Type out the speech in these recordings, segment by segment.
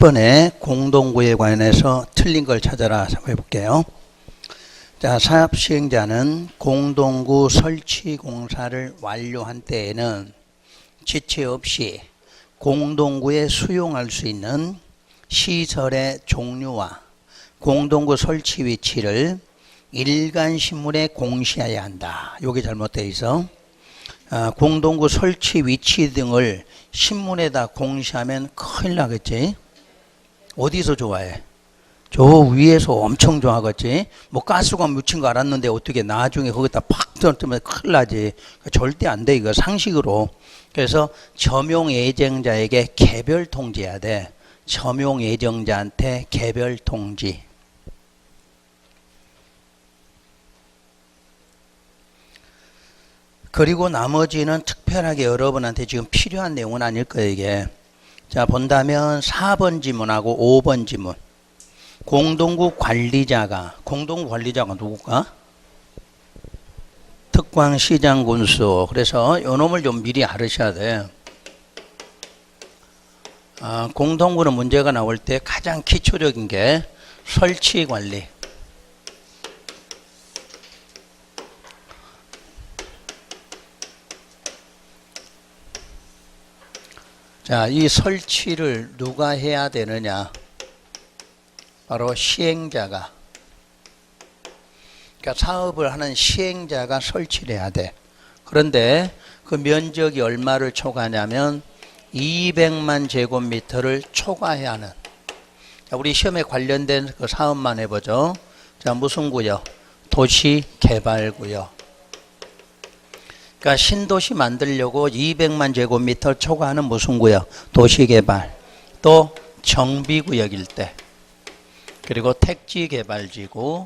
10번에 공동구에 관해서 틀린 걸 찾아라 해볼게요. 자, 사업 시행자는 공동구 설치 공사를 완료한 때에는 지체 없이 공동구에 수용할 수 있는 시설의 종류와 공동구 설치 위치를 일간신문에 공시해야 한다. 이게 잘못되어 있어. 공동구 설치 위치 등을 신문에다 공시하면 큰일 나겠지. 어디서 좋아해? 저 위에서 엄청 좋아하겠지. 뭐 가스관 묻힌 거 알았는데 어떻게 나중에 거기다 팍 떨어뜨리면 큰일 나지. 절대 안 돼, 이거 상식으로. 그래서 점용 예정자에게 개별 통지해야 돼. 점용 예정자한테 개별 통지. 그리고 나머지는 특별하게 여러분한테 지금 필요한 내용은 아닐 거예요, 이게. 자, 본다면 4번 지문하고 5번 지문. 공동구 관리자가 누굴까? 특광시장군수. 그래서 요 놈을 좀 미리 알으셔야 돼. 공동구는 문제가 나올 때 가장 기초적인 게 설치 관리. 자, 이 설치를 누가 해야 되느냐? 바로 시행자가. 그러니까 사업을 하는 시행자가 설치를 해야 돼. 그런데 그 면적이 얼마를 초과하냐면 200만 제곱미터를 초과해야 하는. 자, 우리 시험에 관련된 그 사업만 해보죠. 자, 무슨 구역? 도시개발구역. 그러니까 신도시 만들려고 200만 제곱미터 초과하는 무슨 구역? 도시개발. 또 정비구역일 때. 그리고 택지개발지구.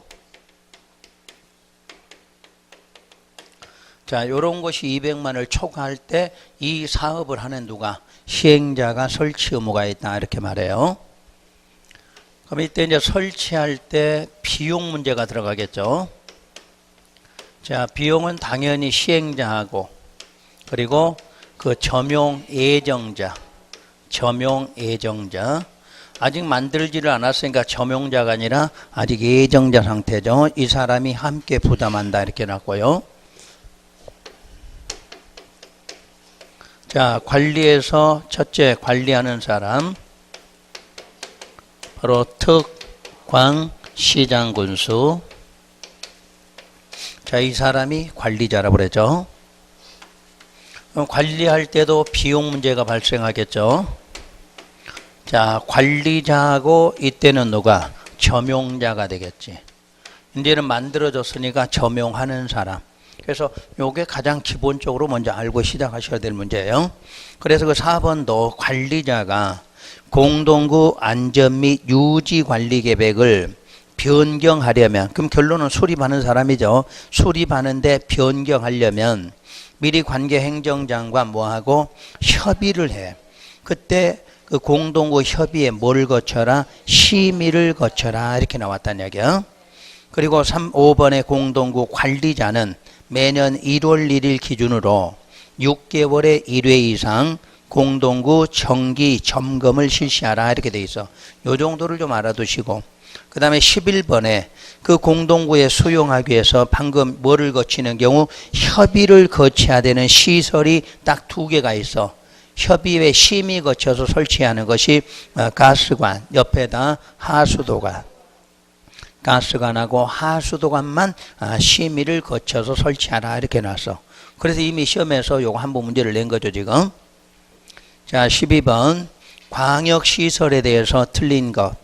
자, 요런 것이 200만을 초과할 때 이 사업을 하는 누가? 시행자가 설치 의무가 있다. 이렇게 말해요. 그럼 이때 이제 설치할 때 비용 문제가 들어가겠죠. 자, 비용은 당연히 시행자하고 그리고 그 점용 예정자. 아직 만들지를 않았으니까 점용자가 아니라 아직 예정자 상태죠. 이 사람이 함께 부담한다. 이렇게 놨고요. 자, 관리에서 첫째 관리하는 사람. 바로 특광시장군수. 자, 이 사람이 관리자라고 그러죠. 관리할 때도 비용 문제가 발생하겠죠. 자, 관리자하고 이때는 누가? 점용자가 되겠지. 이제는 만들어졌으니까 점용하는 사람. 그래서 요게 가장 기본적으로 먼저 알고 시작하셔야 될 문제예요. 그래서 그 4번도 관리자가 공동구 안전 및 유지 관리 계획을 변경하려면, 그럼 결론은 수립하는 사람이죠. 수립하는데 변경하려면 미리 관계 행정장과 뭐하고 협의를 해. 그때 그 공동구 협의에 뭘 거쳐라? 심의를 거쳐라. 이렇게 나왔다는 얘기야. 그리고 5번의 공동구 관리자는 매년 1월 1일 기준으로 6개월에 1회 이상 공동구 정기 점검을 실시하라. 이렇게 돼 있어. 요 정도를 좀 알아두시고, 그 다음에 11번에 그 공동구에 수용하기 위해서 방금 뭐를 거치는 경우? 협의를 거쳐야 되는 시설이 딱 2개가 있어. 협의회 심의 거쳐서 설치하는 것이 가스관, 옆에다 하수도관. 가스관하고 하수도관만 심의를 거쳐서 설치하라. 이렇게 놨어. 그래서 이미 시험에서 요거 한 번 문제를 낸 거죠, 지금. 자, 12번 광역시설에 대해서 틀린 것.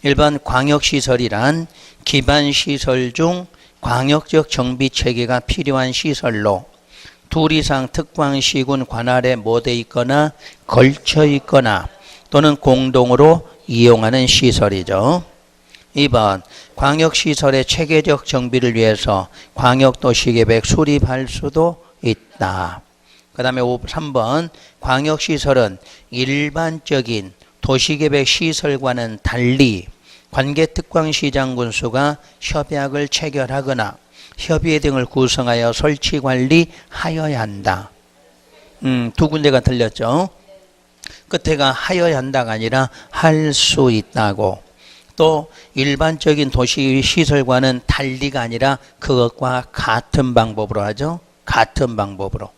1번 광역시설이란 기반시설 중 광역적 정비체계가 필요한 시설로 2 이상 특광시군 관할에 모여 있거나 걸쳐 있거나 또는 공동으로 이용하는 시설이죠. 2번 광역시설의 체계적 정비를 위해서 광역도시계획 수립할 수도 있다. 그 다음에 3번 광역시설은 일반적인 도시계획 시설과는 달리 관계특광시장군수가 협약을 체결하거나 협의회 등을 구성하여 설치 관리하여야 한다. 2 군데가 틀렸죠. 끝에가 하여야 한다가 아니라 할 수 있다고. 또 일반적인 도시 시설과는 달리가 아니라 그것과 같은 방법으로 하죠. 같은 방법으로.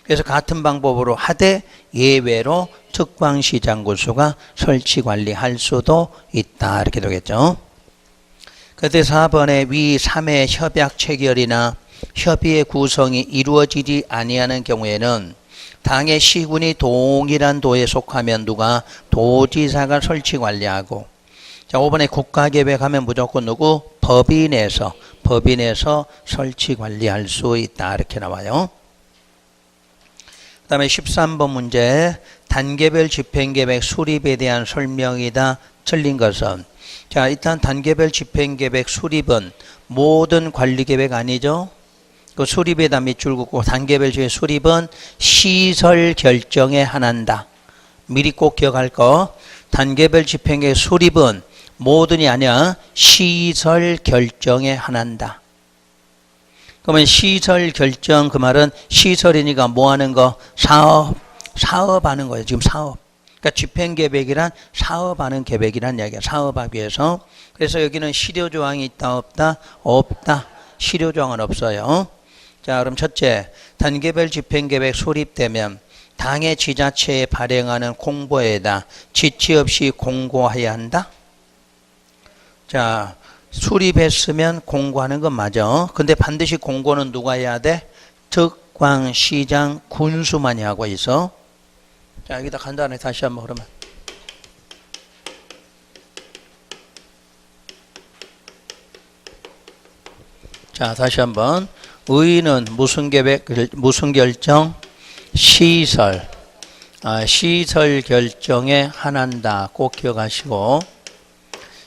그래서 같은 방법으로 하되 예외로 특광시장군수가 설치 관리할 수도 있다. 이렇게 되겠죠. 그때 4번에 위 3의 협약 체결이나 협의의 구성이 이루어지지 아니하는 경우에는 당의 시군이 동일한 도에 속하면 누가 도지사가 설치 관리하고, 자 5번에 국가계획하면 무조건 누구? 법인에서 설치 관리할 수 있다. 이렇게 나와요. 그 다음에 13번 문제 단계별 집행계획 수립에 대한 설명이다. 틀린 것은, 자 일단 단계별 집행계획 수립은 모든 관리계획 아니죠. 그 수립에다 밑줄 긋고 단계별 집행 수립은 시설 결정에 한한다. 미리 꼭 기억할 거. 단계별 집행계획 수립은 모든이 아니야. 시설 결정에 한한다. 그러면 시설 결정, 그 말은 시설이니까 뭐 하는 거? 사업하는 거예요. 지금 사업. 그러니까 집행계획이란 사업하는 계획이란 이야기야. 사업하기 위해서. 그래서 여기는 실효조항이 있다 없다? 없다. 실효조항은 없어요. 자 그럼 첫째, 단계별 집행계획 수립되면 당의 지자체에 발행하는 공보에다 지체 없이 공고해야 한다. 자 수립했으면 공고하는 건 맞아. 근데 반드시 공고는 누가 해야 돼? 특광시장 군수만이 하고 있어. 자 여기다 간단하게 다시 한번 그러면. 자 다시 한번. 의는 무슨 계획, 무슨 결정? 시설. 시설 결정에 한한다. 꼭 기억하시고.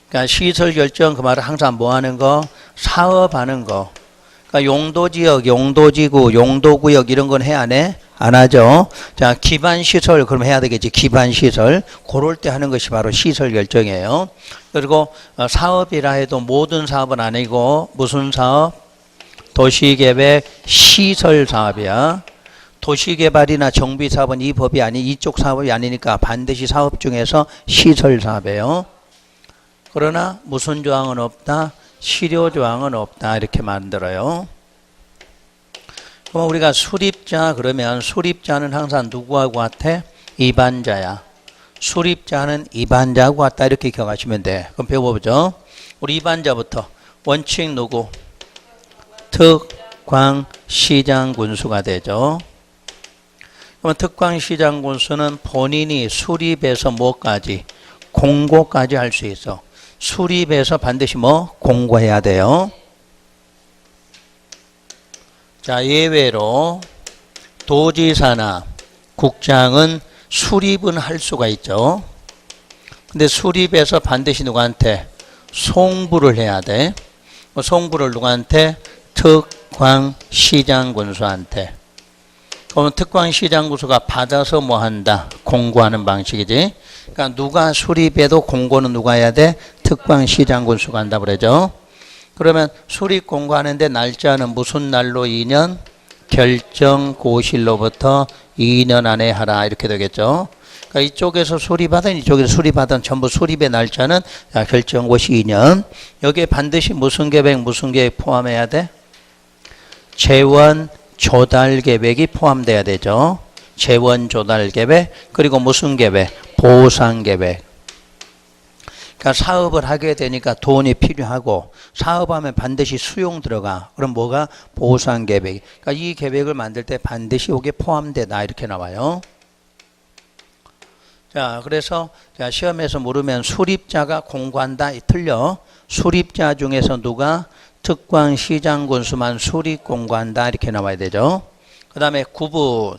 그러니까 시설 결정, 그 말은 항상 뭐 하는 거? 사업하는 거. 그러니까 용도지역, 용도지구, 용도구역 이런 건 해야 안 해? 안 하죠. 자, 기반시설, 그럼 해야 되겠지. 기반시설. 그럴 때 하는 것이 바로 시설 결정이에요. 그리고 사업이라 해도 모든 사업은 아니고, 무슨 사업? 도시계획 시설 사업이야. 도시개발이나 정비사업은 이 법이 이쪽 사업이 아니니까 반드시 사업 중에서 시설 사업이에요. 그러나 무슨 조항은 없다? 실효조항은 없다. 이렇게 만들어요. 그럼 우리가 수립자 그러면 수립자는 항상 누구하고 같아? 입안자야. 수립자는 입안자하고 같다. 이렇게 기억하시면 돼. 그럼 배워보죠. 우리 입안자부터 원칙 누구? 특광시장군수가 되죠. 그러면 특광시장군수는 본인이 수립해서 뭐까지? 공고까지 할 수 있어. 수립해서 반드시 뭐? 공고해야 돼요. 자, 예외로 도지사나 국장은 수립은 할 수가 있죠. 근데 수립해서 반드시 누구한테? 송부를 해야 돼. 송부를 누구한테? 특광시장군수한테. 그러면 특광시장군수가 받아서 뭐 한다? 공고하는 방식이지. 그러니까 누가 수립해도 공고는 누가 해야 돼? 특광시장군수가 한다고 그러죠. 그러면 수립 공고하는데 날짜는 무슨 날로 2년? 결정고시로부터 2년 안에 하라. 이렇게 되겠죠. 그러니까 이쪽에서 수립하든 이쪽에서 수립하든 전부 수립의 날짜는 결정고시 2년. 여기에 반드시 무슨 계획 포함해야 돼? 재원 조달 계획이 포함돼야 되죠. 재원 조달 계획, 그리고 무슨 계획? 보상 계획. 그러니까 사업을 하게 되니까 돈이 필요하고 사업하면 반드시 수용 들어가. 그럼 뭐가? 보상 계획. 그러니까 이 계획을 만들 때 반드시 이게 포함되다. 이렇게 나와요. 자, 그래서 시험에서 물으면 수립자가 공고한다. 틀려. 수립자 중에서 누가? 특광시장군수만 수립 공고한다. 이렇게 나와야 되죠. 그 다음에 구분.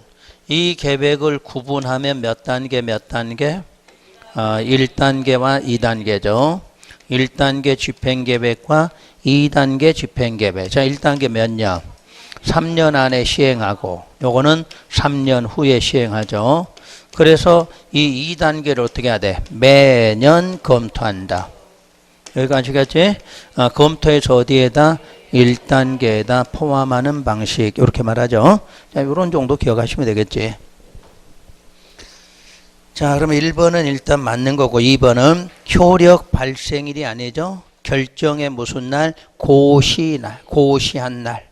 이 계획을 구분하면 몇 단계? 1단계와 2단계죠. 1단계 집행계획과 2단계 집행계획. 자, 1단계 몇 년? 3년 안에 시행하고 요거는 3년 후에 시행하죠. 그래서 이 2단계를 어떻게 해야 돼? 매년 검토한다. 여기까지 아시겠지? 검토해서 어디에다? 1단계에다 포함하는 방식. 이렇게 말하죠. 자, 이런 정도 기억하시면 되겠지. 자, 그러면 1번은 일단 맞는 거고 2번은 효력 발생일이 아니죠. 결정의 무슨 날? 고시날, 고시한 날.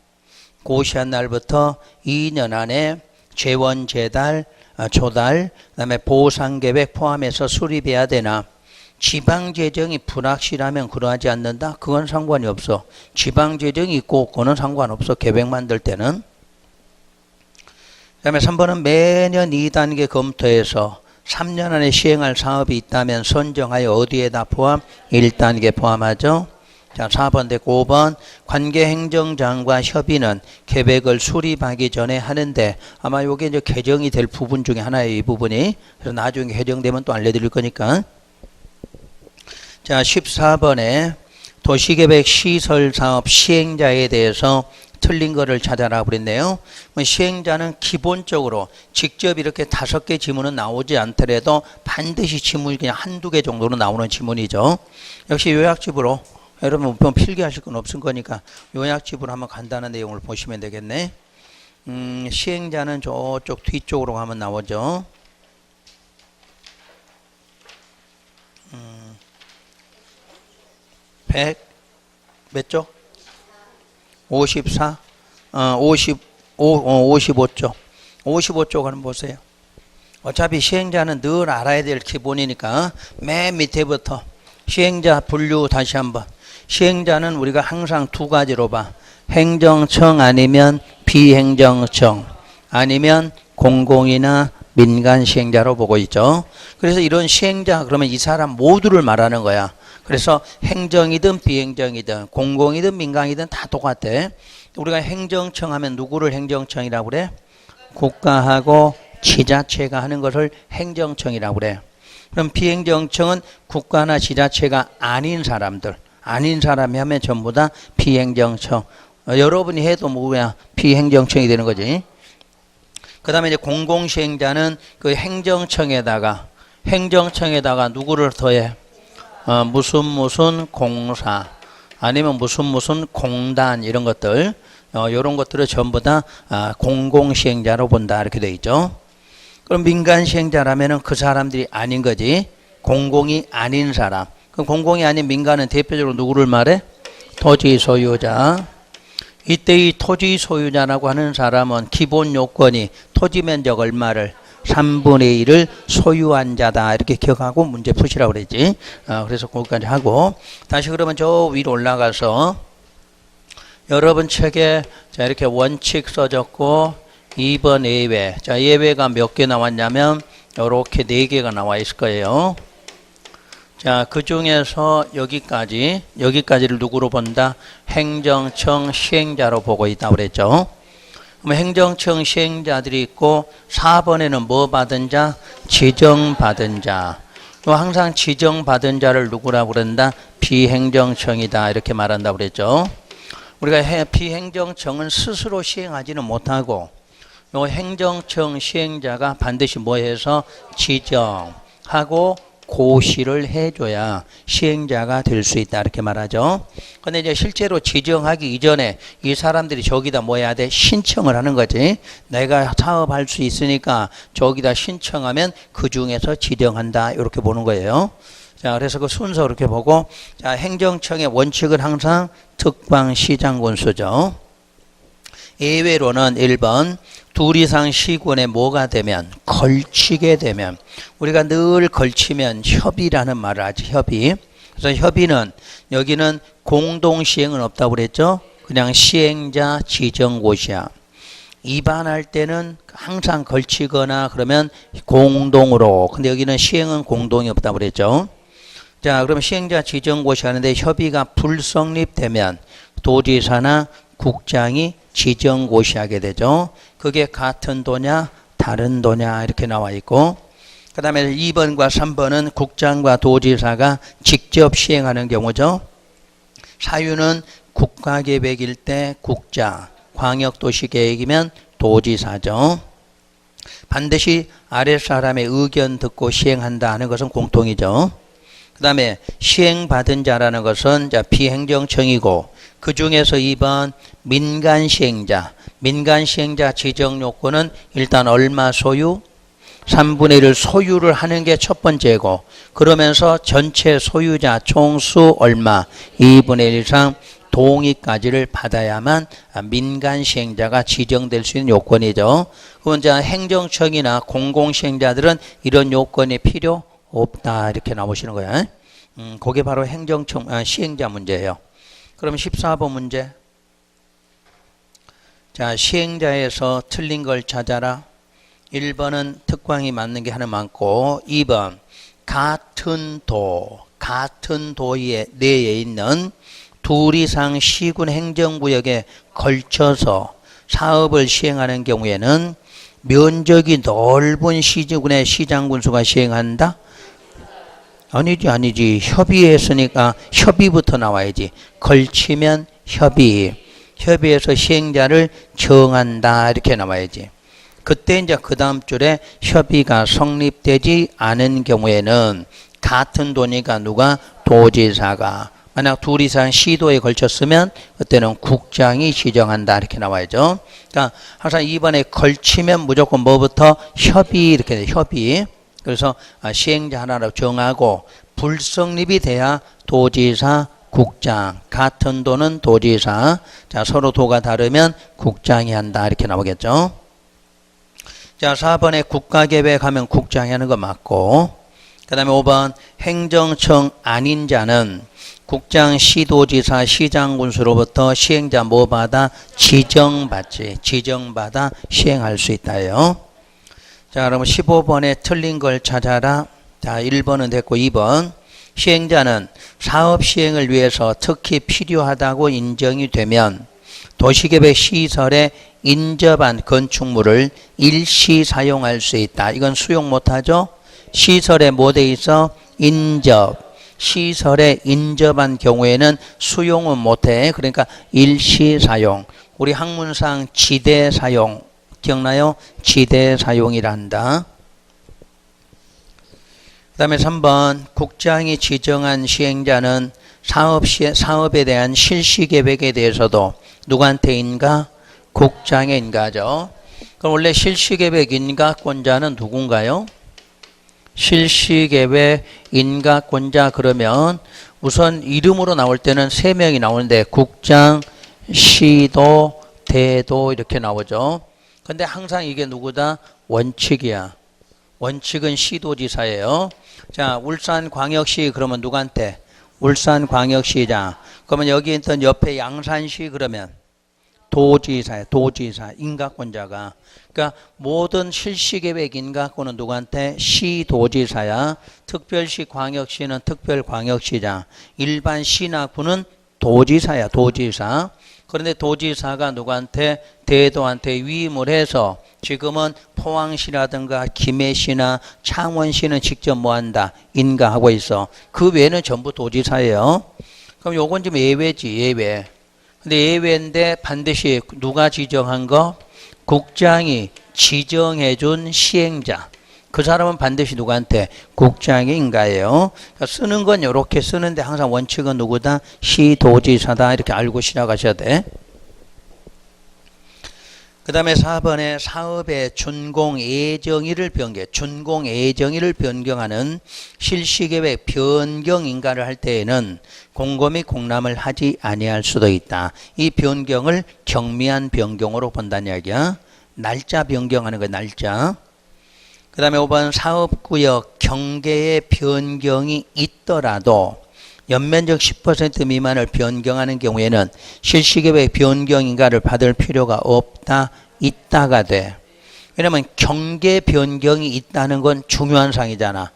고시한 날부터 2년 안에 재원, 재달, 조달, 그다음에 보상계획 포함해서 수립해야 되나? 지방재정이 불확실하면 그러하지 않는다? 그건 상관이 없어. 지방재정이 있고 없고는 상관없어. 계획 만들 때는. 그 다음에 3번은 매년 2단계 검토해서 3년 안에 시행할 사업이 있다면 선정하여 어디에다 포함? 1단계 포함하죠. 자, 4번 됐고 5번 관계행정장과 협의는 계획을 수립하기 전에 하는데 아마 이게 이제 개정이 될 부분 중에 하나예요. 이 부분이. 그래서 나중에 개정되면 또 알려드릴 거니까. 자, 14번에 도시계획 시설사업 시행자에 대해서 틀린 거를 찾아라 그랬네요. 시행자는 기본적으로 직접 이렇게 5개 지문은 나오지 않더라도 반드시 지문이 그냥 한두 개 정도로 나오는 지문이죠. 역시 요약집으로 여러분 필기하실 건 없을 거니까 요약집으로 한번 간단한 내용을 보시면 되겠네. 시행자는 저쪽 뒤쪽으로 가면 나오죠. 100 몇 쪽? 54, 55쪽. 55쪽 한번 보세요. 어차피 시행자는 늘 알아야 될 기본이니까 맨 밑에부터 시행자 분류 다시 한번. 시행자는 우리가 항상 두 가지로 봐. 행정청 아니면 비행정청 아니면 공공이나 민간 시행자로 보고 있죠. 그래서 이런 시행자 그러면 이 사람 모두를 말하는 거야. 그래서 행정이든 비행정이든 공공이든 민간이든 다 똑같아. 우리가 행정청 하면 누구를 행정청이라고 그래? 국가하고 지자체가 하는 것을 행정청이라고 그래. 그럼 비행정청은 국가나 지자체가 아닌 사람들, 아닌 사람이 하면 전부 다 비행정청. 여러분이 해도 뭐야? 비행정청이 되는 거지. 그 다음에 이제 공공시행자는 그 행정청에다가 누구를 더해? 무슨 공사 아니면 무슨 공단 이런 것들 이런 것들을 전부 다 공공시행자로 본다 이렇게 돼 있죠. 그럼 민간시행자라면은 그 사람들이 아닌 거지. 공공이 아닌 사람. 그럼 공공이 아닌 민간은 대표적으로 누구를 말해? 토지 소유자. 이때 이 토지 소유자라고 하는 사람은 기본 요건이 토지 면적 얼마를 3분의 1을 소유한 자다 이렇게 기억하고 문제 푸시라고 그랬지. 그래서 거기까지 하고 다시 그러면 저 위로 올라가서 여러분 책에 자 이렇게 원칙 써졌고 2번 예외. 자 예외가 몇 개 나왔냐면 이렇게 4개가 나와 있을 거예요. 자, 그 중에서 여기까지를 누구로 본다? 행정청 시행자로 보고 있다고 그랬죠. 그럼 행정청 시행자들이 있고 4번에는 뭐 받은 자? 지정받은 자. 항상 지정받은 자를 누구라고 그런다? 비행정청이다 이렇게 말한다고 그랬죠. 우리가 비행정청은 스스로 시행하지는 못하고 요 행정청 시행자가 반드시 뭐 해서 지정하고 고시를 해줘야 시행자가 될 수 있다 이렇게 말하죠. 근데 이제 실제로 지정하기 이전에 이 사람들이 저기다 뭐 해야 돼? 신청을 하는 거지. 내가 사업할 수 있으니까 저기다 신청하면 그 중에서 지정한다 이렇게 보는 거예요. 자, 그래서 그 순서 이렇게 보고 자, 행정청의 원칙은 항상 특방시장군 쓰죠. 예외로는 1번 둘 이상 시군에 뭐가 되면 걸치게 되면 우리가 늘 걸치면 협의라는 말을 하지. 협의. 그래서 협의는 여기는 공동시행은 없다고 그랬죠. 그냥 시행자 지정고시야. 입안할 때는 항상 걸치거나 그러면 공동으로. 근데 여기는 시행은 공동이 없다고 그랬죠. 자, 그럼 시행자 지정고시 하는데 협의가 불성립되면 도지사나 국장이 지정고시하게 되죠. 그게 같은 도냐 다른 도냐 이렇게 나와 있고 그 다음에 2번과 3번은 국장과 도지사가 직접 시행하는 경우죠. 사유는 국가계획일 때 국장, 광역도시계획이면 도지사죠. 반드시 아랫사람의 의견 듣고 시행한다 하는 것은 공통이죠. 그 다음에 시행받은 자라는 것은 비행정청이고 그 중에서 2번 민간시행자. 민간시행자 지정요건은 일단 얼마 소유? 3분의 1을 소유를 하는 게 첫 번째고, 그러면서 전체 소유자 총수 얼마 2분의 1 이상 동의까지를 받아야만 민간 시행자가 지정될 수 있는 요건이죠. 그럼 이제 행정청이나 공공시행자들은 이런 요건이 필요 없다 이렇게 나오시는 거예요. 그게 바로 행정청 시행자 문제예요. 그럼 14번 문제. 자, 시행자에서 틀린 걸 찾아라. 1번은 특광이 맞는 게 하나 많고, 2번 같은 도의 내에 있는 둘 이상 시군 행정구역에 걸쳐서 사업을 시행하는 경우에는 면적이 넓은 시군의 시장군수가 시행한다? 아니지. 협의했으니까 협의부터 나와야지. 걸치면 협의해서 시행자를 정한다 이렇게 나와야지. 그때 이제 그 다음 줄에 협의가 성립되지 않은 경우에는 같은 도니까 누가? 도지사가. 만약 둘 이상 시도에 걸쳤으면 그때는 국장이 지정한다 이렇게 나와야죠. 그러니까 항상 2번에 걸치면 무조건 뭐부터? 협의 이렇게 돼. 협의. 그래서 시행자 하나로 정하고 불성립이 돼야 도지사, 국장. 같은 도는 도지사. 자, 서로 도가 다르면 국장이 한다 이렇게 나오겠죠. 자, 4번에 국가계획하면 국장이 하는 거 맞고, 그 다음에 5번 행정청 아닌 자는 국장, 시도지사, 시장군수로부터 시행자 뭐 받아? 지정받지. 지정받아 시행할 수 있다요. 자, 그럼 15번에 틀린 걸 찾아라. 자, 1번은 됐고 2번. 시행자는 사업 시행을 위해서 특히 필요하다고 인정이 되면 도시계획 시설에 인접한 건축물을 일시 사용할 수 있다. 이건 수용 못하죠? 시설에 뭐 돼 있어? 인접. 시설에 인접한 경우에는 수용은 못해. 그러니까 일시 사용. 우리 학문상 지대 사용 기억나요? 지대 사용이라 한다. 그 다음에 3번 국장이 지정한 시행자는 사업에 대한 실시계획에 대해서도 누구한테 인가? 국장에 인가죠. 그럼 원래 실시계획 인가권자는 누군가요? 실시계획 인가권자 그러면 우선 이름으로 나올 때는 3명이 나오는데 국장, 시도, 대도 이렇게 나오죠. 근데 항상 이게 누구다? 원칙이야. 원칙은 시도지사예요. 자, 울산광역시 그러면 누구한테? 울산광역시장. 그러면 여기 있던 옆에 양산시 그러면 도지사야. 도지사. 인가권자가. 그러니까 모든 실시계획 인가권은 누구한테? 시도지사야. 특별시 광역시는 특별광역시장. 일반 시나 구는 도지사야. 도지사. 그런데 도지사가 누구한테? 대도한테 위임을 해서 지금은 포항시라든가 김해시나 창원시는 직접 뭐한다? 인가하고 있어. 그 외에는 전부 도지사예요. 그럼 요건 좀 예외지. 예외. 근데 예외인데 반드시 누가 지정한 거? 국장이 지정해준 시행자. 그 사람은 반드시 누구한테? 국장이 인가예요. 그러니까 쓰는 건 이렇게 쓰는데 항상 원칙은 누구다? 시도지사다. 이렇게 알고 시작하셔야 돼. 그 다음에 4번에 사업의 준공예정일을 변경하는 실시계획 변경 인가를 할 때에는 공고 및 공람을 하지 아니할 수도 있다. 이 변경을 경미한 변경으로 본다는 이야기야. 날짜 변경하는 거야. 날짜. 그 다음에 5번 사업구역 경계의 변경이 있더라도 연면적 10% 미만을 변경하는 경우에는 실시계획 변경 인가를 받을 필요가 없다. 있다가 돼. 왜냐면 경계 변경이 있다는 건 중요한 사항이잖아.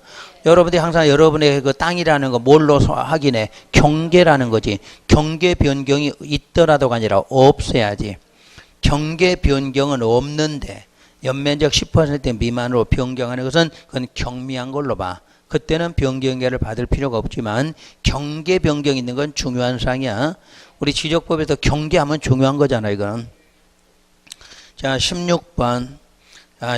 여러분들이 항상 여러분의 그 땅이라는 거 뭘로 확인해? 경계라는 거지. 경계 변경이 있더라도가 아니라 없어야지. 경계 변경은 없는데 연면적 10% 미만으로 변경하는 것은 그건 경미한 걸로 봐. 그때는 변경계를 받을 필요가 없지만 경계 변경이 있는 건 중요한 사항이야. 우리 지적법에서 경계하면 중요한 거잖아. 이건. 자, 16번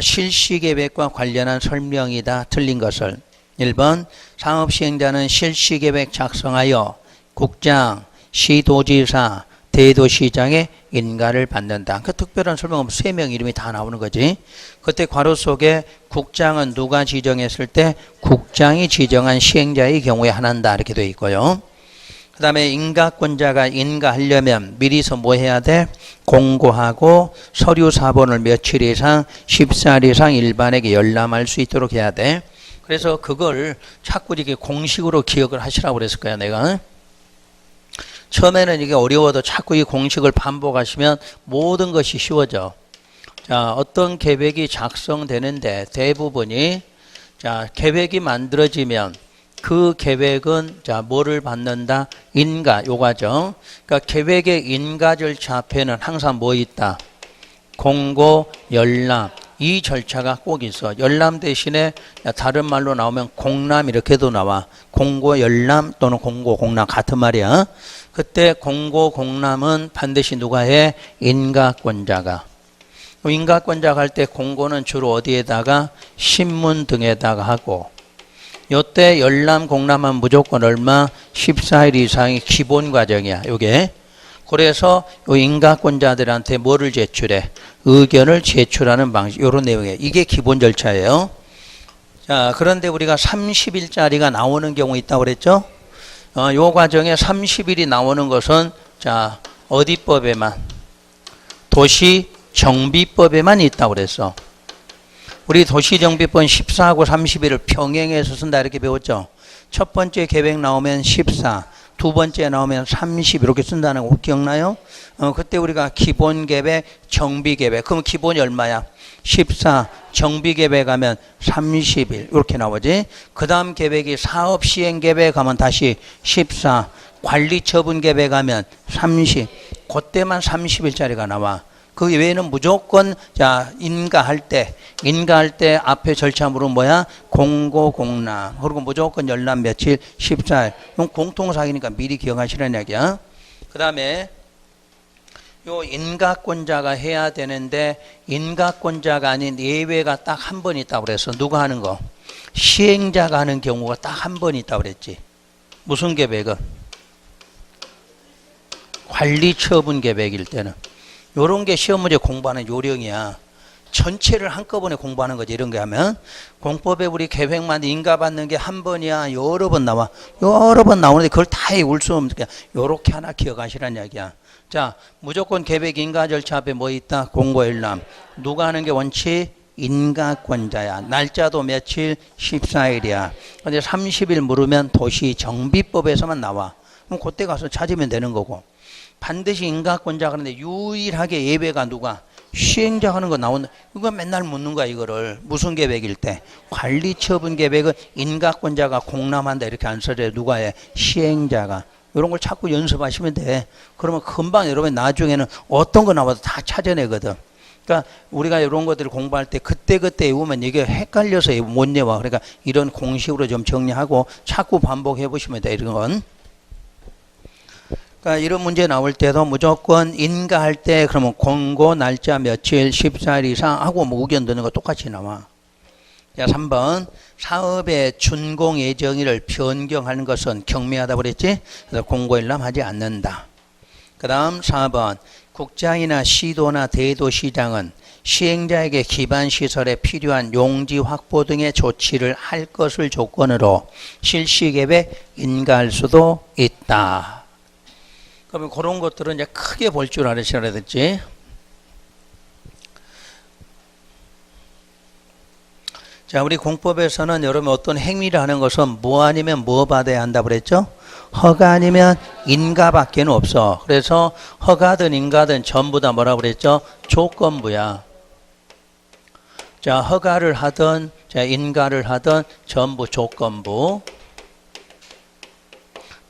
실시계획과 관련한 설명이다. 틀린 것을. 1번 사업시행자는 실시계획 작성하여 국장, 시도지사, 대도시장에 인가를 받는다. 그 특별한 설명은 3명 이름이 다 나오는 거지. 그때 괄호 속에 국장은 누가 지정했을 때 국장이 지정한 시행자의 경우에 한한다 이렇게 되어 있고요. 그 다음에 인가권자가 인가하려면 미리서 뭐 해야 돼? 공고하고 서류 사본을 며칠 이상 14일 이상 일반에게 열람할 수 있도록 해야 돼. 그래서 그걸 자꾸 이렇게 공식으로 기억을 하시라고 그랬을 거야 내가. 처음에는 이게 어려워도 자꾸 이 공식을 반복하시면 모든 것이 쉬워져. 자, 어떤 계획이 작성되는데 대부분이 자, 계획이 만들어지면 그 계획은 자, 뭐를 받는다? 인가, 요 과정. 그러니까 계획의 인가 절차 앞에는 항상 뭐 있다? 공고, 열람. 이 절차가 꼭 있어. 열람 대신에 다른 말로 나오면 공람 이렇게도 나와. 공고, 열람 또는 공고, 공람 같은 말이야. 그때 공고, 공람은 반드시 누가 해? 인가권자가. 인가권자가 할 때 공고는 주로 어디에다가? 신문 등에다가 하고, 요때 열람, 공람은 무조건 얼마? 14일 이상이 기본 과정이야. 요게. 그래서 요 인가권자들한테 뭐를 제출해? 의견을 제출하는 방식. 요런 내용이에요. 이게 기본 절차예요. 자, 그런데 우리가 30일짜리가 나오는 경우 있다고 그랬죠? 요 과정에 30일이 나오는 것은 자, 어디 법에만? 도시정비법에만 있다고 그랬어. 우리 도시정비법 14하고 31을 병행해서 쓴다 이렇게 배웠죠. 첫 번째 계획 나오면 14, 두 번째 나오면 30 이렇게 쓴다는 거 기억나요? 그때 우리가 기본 계획, 정비 계획. 그럼 기본이 얼마야? 14, 정비 계획 하면 30일 이렇게 나오지. 그 다음 계획이 사업 시행 계획 하면 다시 14, 관리 처분 계획 하면 30. 그때만 30일짜리가 나와. 그 외에는 무조건 자 인가할 때 앞에 절차물은 뭐야? 공고 공람. 그리고 무조건 열람 며칠? 14일. 이건 공통사기니까 미리 기억하시라는 이야기야. 그 다음에 요 인가권자가 해야 되는데 인가권자가 아닌 예외가 딱 한 번 있다고 그랬어. 누가 하는 거? 시행자가 하는 경우가 딱 한 번 있다고 그랬지. 무슨 계획은? 관리처분 계획일 때는. 요런 게 시험 문제 공부하는 요령이야. 전체를 한꺼번에 공부하는 거지. 이런 거 하면 공법에 우리 계획만 인가받는 게 한 번이야 여러 번 나와. 여러 번 나오는데 그걸 다 외울 수 없으니까 요렇게 하나 기억하시라는 이야기야. 자, 무조건 계획 인가 절차 앞에 뭐 있다? 공고 열람. 누가 하는 게 원칙? 인가권자야. 날짜도 며칠? 14일이야. 근데 30일 물으면 도시정비법에서만 나와. 그럼 그때 가서 찾으면 되는 거고. 반드시 인가권자가 하는데 유일하게 예외가 누가? 시행자 하는 거 나온다. 이거 맨날 묻는 거야 이거를. 무슨 계획일 때? 관리처분 계획은 인가권자가 공람한다 이렇게 안 써져요. 누가 해? 시행자가. 이런 걸 자꾸 연습하시면 돼. 그러면 금방 여러분 나중에는 어떤 거 나와도 다 찾아내거든. 그러니까 우리가 이런 것들을 공부할 때 그때그때 외우면 이게 헷갈려서 못 외워. 그러니까 이런 공식으로 좀 정리하고 자꾸 반복해 보시면 돼. 이런 건. 그러니까 이런 문제 나올 때도 무조건 인가할 때 그러면 공고 날짜 며칠 14일 이상 하고 뭐 의견 드는 거 똑같이 나와. 자, 3번 사업의 준공 예정일을 변경하는 것은 경미하다고 그랬지? 그래서 공고일람하지 않는다. 그 다음 4번 국장이나 시도나 대도시장은 시행자에게 기반시설에 필요한 용지 확보 등의 조치를 할 것을 조건으로 실시계획 인가할 수도 있다. 그러면 그런 것들은 이제 크게 볼 줄 알으셔야 되겠지. 자, 우리 공법에서는 여러분 어떤 행위를 하는 것은 뭐 아니면 뭐 받아야 한다고 그랬죠? 허가 아니면 인가밖에는 없어. 그래서 허가든 인가든 전부 다 뭐라고 그랬죠? 조건부야. 자, 허가를 하든 자, 인가를 하든 전부 조건부.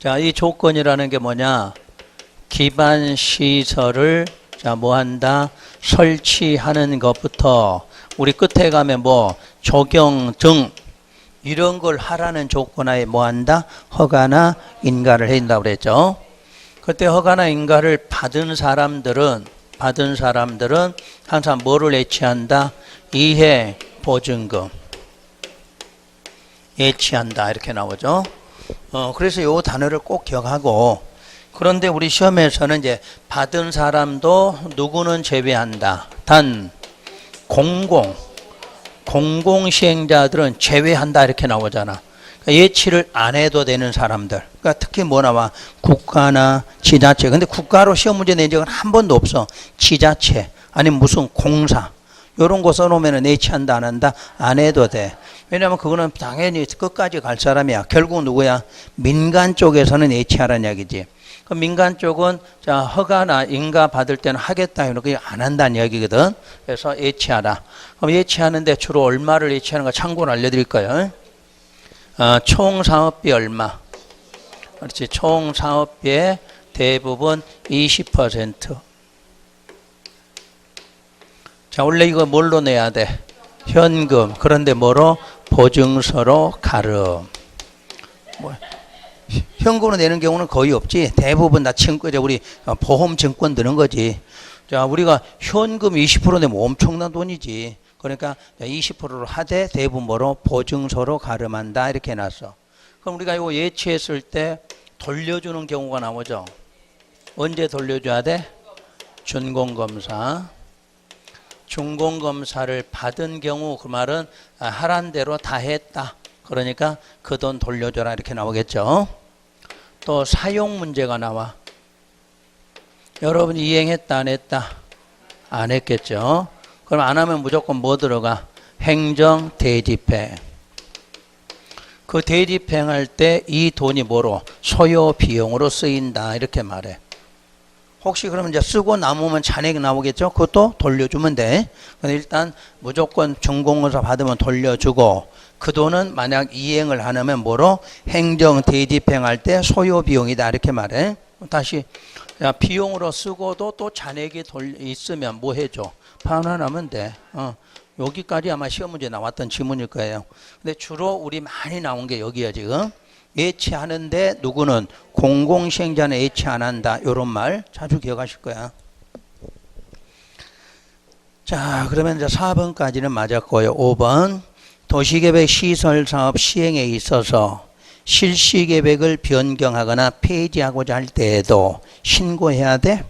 자, 이 조건이라는 게 뭐냐? 기반 시설을 자, 뭐 한다? 설치하는 것부터 우리 끝에 가면 뭐 조경 등 이런 걸 하라는 조건하에 뭐 한다? 허가나 인가를 해야 된다고 그랬죠. 그때 허가나 인가를 받은 사람들은 항상 뭐를 예치한다? 이해 보증금 예치한다 이렇게 나오죠. 그래서 이 단어를 꼭 기억하고 그런데 우리 시험에서는 이제 받은 사람도 누구는 제외한다. 단 공공시행자들은 제외한다 이렇게 나오잖아. 그러니까 예치를 안 해도 되는 사람들. 그러니까 특히 뭐 나와? 국가나 지자체. 근데 국가로 시험 문제 낸 적은 한 번도 없어. 지자체 아니면 무슨 공사 이런 거 써놓으면 예치한다 안 한다? 안 해도 돼. 왜냐하면 그거는 당연히 끝까지 갈 사람이야. 결국 누구야? 민간 쪽에서는 예치하라는 이야기지. 그 민간 쪽은 자 허가나 인가 받을 때는 하겠다 이렇게 안 한다는 이야기거든. 그래서 예치하라. 그럼 예치하는데 주로 얼마를 예치하는가 참고로 알려드릴까요? 총 사업비 얼마? 그렇지. 총 사업비의 대부분 20%. 자 원래 이거 뭘로 내야 돼? 현금. 그런데 뭐로? 보증서로 가름. 뭐 현금으로 내는 경우는 거의 없지. 대부분 다 증권이죠. 우리 보험 증권 드는 거지. 자, 우리가 현금 20% 내면 엄청난 돈이지. 그러니까 20%로 하되 대부분 뭐로? 보증서로 가름한다. 이렇게 해놨어. 그럼 우리가 이거 예치했을 때 돌려주는 경우가 나오죠. 언제 돌려줘야 돼? 준공검사. 준공검사를 받은 경우 그 말은 하란 대로 다 했다. 그러니까 그 돈 돌려줘라 이렇게 나오겠죠. 또 사용 문제가 나와. 여러분이 이행했다 안 했다? 안 했겠죠. 그럼 안 하면 무조건 뭐 들어가? 행정 대집행. 그 대집행할 때 이 돈이 뭐로? 소요 비용으로 쓰인다 이렇게 말해. 혹시 그러면 이제 쓰고 남으면 잔액이 나오겠죠? 그것도 돌려주면 돼. 근데 일단 무조건 준공검사 받으면 돌려주고 그 돈은 만약 이행을 안 하면 뭐로? 행정 대집행할 때 소요 비용이다 이렇게 말해. 다시 비용으로 쓰고도 또 잔액이 있으면 뭐 해줘? 반환하면 돼. 여기까지 아마 시험 문제 나왔던 지문일 거예요. 근데 주로 우리 많이 나온 게 여기야 지금. 예치하는데 누구는 공공시행자는 예치 안 한다. 이런 말 자주 기억하실 거야. 자, 그러면 이제 4번까지는 맞았고요. 5번 도시계획 시설사업 시행에 있어서 실시계획을 변경하거나 폐지하고자 할 때에도 신고해야 돼?